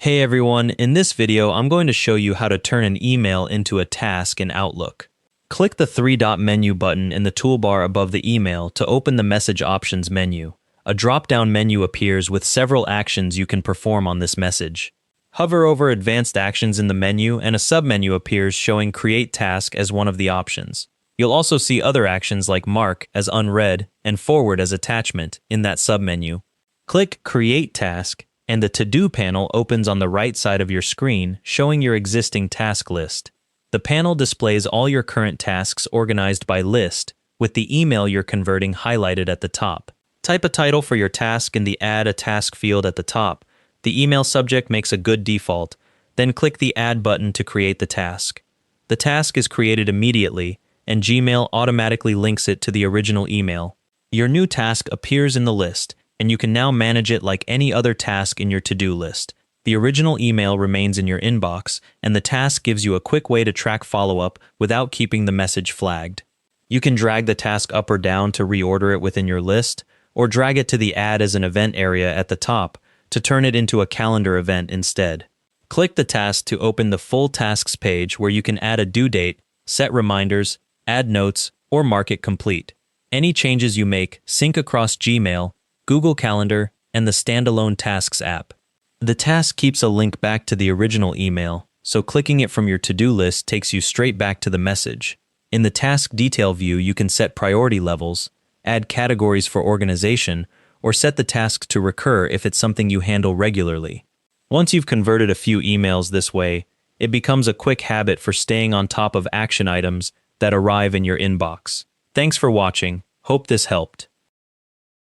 Hey everyone, in this video I'm going to show you how to turn an email into a task in Outlook. Click the three-dot menu button in the toolbar above the email to open the Message Options menu. A drop-down menu appears with several actions you can perform on this message. Hover over Advanced Actions in the menu and a submenu appears showing Create Task as one of the options. You'll also see other actions like Mark as unread and Forward as attachment in that submenu. Click Create Task and the To-Do panel opens on the right side of your screen, showing your existing task list. The panel displays all your current tasks organized by list, with the email you're converting highlighted at the top. Type a title for your task in the Add a Task field at the top. The email subject makes a good default, then click the Add button to create the task. The task is created immediately, and Gmail automatically links it to the original email. Your new task appears in the list, and you can now manage it like any other task in your to-do list. The original email remains in your inbox, and the task gives you a quick way to track follow-up without keeping the message flagged. You can drag the task up or down to reorder it within your list, or drag it to the Add as an Event area at the top to turn it into a calendar event instead. Click the task to open the Full Tasks page where you can add a due date, set reminders, add notes, or mark it complete. Any changes you make sync across Gmail, Google Calendar, and the standalone Tasks app. The task keeps a link back to the original email, so clicking it from your to-do list takes you straight back to the message. In the task detail view, you can set priority levels, add categories for organization, or set the task to recur if it's something you handle regularly. Once you've converted a few emails this way, it becomes a quick habit for staying on top of action items that arrive in your inbox. Thanks for watching. Hope this helped.